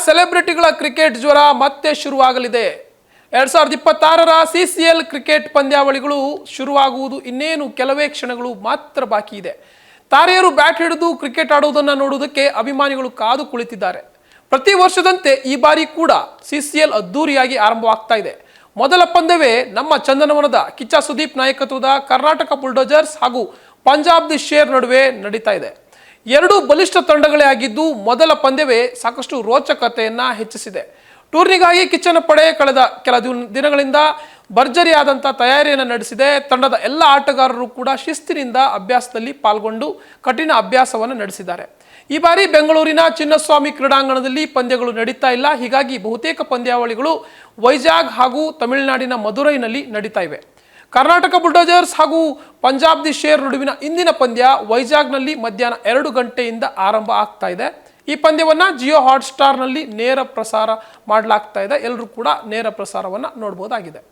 ಸೆಲೆಬ್ರಿಟಿಗಳ cricket ಜ್ವರ ಮತ್ತೆ ಶುರುವಾಗಲಿದೆ. 2026ರ CCL cricket ಪಂದ್ಯಾವಳಿಗಳು ಶುರುವಾಗುವುದು ಇನ್ನೇನು ಕೆಲವೇ ಕ್ಷಣಗಳು ಮಾತ್ರ ಬಾಕಿ ಇದೆ. ತಾರೆಯರು ಬ್ಯಾಟ್ ಹಿಡಿದು ಕ್ರಿಕೆಟ್ ಆಡುವುದನ್ನು ನೋಡುವುದಕ್ಕೆ ಅಭಿಮಾನಿಗಳು ಕಾದು ಕುಳಿತಿದ್ದಾರೆ. ಪ್ರತಿ ವರ್ಷದಂತೆ ಈ ಬಾರಿ ಕೂಡ CCL ಅದ್ದೂರಿಯಾಗಿ ಆರಂಭವಾಗ್ತಾ ಇದೆ. ಮೊದಲ ಪಂದ್ಯವೇ ನಮ್ಮ ಚಂದನವನದ ಕಿಚ್ಚ ಸುದೀಪ್ ನಾಯಕತ್ವದ ಕರ್ನಾಟಕ ಬುಲ್ಡೋಜರ್ಸ್ ಹಾಗೂ ಪಂಜಾಬ್ ದಿ ಶೇರ್ ನಡುವೆ ನಡೀತಾ ಇದೆ. ಎರಡು ಬಲಿಷ್ಠ ತಂಡಗಳೇ ಆಗಿದ್ದು ಮೊದಲ ಪಂದ್ಯವೇ ಸಾಕಷ್ಟು ರೋಚಕತೆಯನ್ನ ಹೆಚ್ಚಿಸಿದೆ. ಟೂರ್ನಿಗಾಗಿ ಕಿಚ್ಚನ ಪಡೆ ಕಳೆದ ಕೆಲ ದಿನಗಳಿಂದ ಭರ್ಜರಿಯಾದಂಥ ತಯಾರಿಯನ್ನು ನಡೆಸಿದೆ. ತಂಡದ ಎಲ್ಲ ಆಟಗಾರರು ಕೂಡ ಶಿಸ್ತಿನಿಂದ ಅಭ್ಯಾಸದಲ್ಲಿ ಪಾಲ್ಗೊಂಡು ಕಠಿಣ ಅಭ್ಯಾಸವನ್ನು ನಡೆಸಿದ್ದಾರೆ. ಈ ಬಾರಿ ಬೆಂಗಳೂರಿನ ಚಿನ್ನಸ್ವಾಮಿ ಕ್ರೀಡಾಂಗಣದಲ್ಲಿ ಪಂದ್ಯಗಳು ನಡೀತಾ ಇಲ್ಲ. ಹೀಗಾಗಿ ಬಹುತೇಕ ಪಂದ್ಯಾವಳಿಗಳು ವೈಜಾಗ್ ಹಾಗೂ ತಮಿಳುನಾಡಿನ ಮದುರೈನಲ್ಲಿ ನಡೀತಾ ಇವೆ. ಕರ್ನಾಟಕ ಬುಲ್ಡೋಜರ್ಸ್ ಹಾಗೂ ಪಂಜಾಬ್ ದಿ ಶೇರ್ ನಡುವಿನ ಇಂದಿನ ಪಂದ್ಯ ವೈಜಾಗ್ನಲ್ಲಿ ಮಧ್ಯಾಹ್ನ 2 ಗಂಟೆಯಿಂದ ಆರಂಭ ಆಗ್ತಾ ಇದೆ. ಈ ಪಂದ್ಯವನ್ನು ಜಿಯೋ ಹಾಟ್ಸ್ಟಾರ್ನಲ್ಲಿ ನೇರ ಪ್ರಸಾರ ಮಾಡಲಾಗ್ತಾ ಇದೆ. ಎಲ್ಲರೂ ಕೂಡ ನೇರ ಪ್ರಸಾರವನ್ನು ನೋಡಬಹುದಾಗಿದೆ.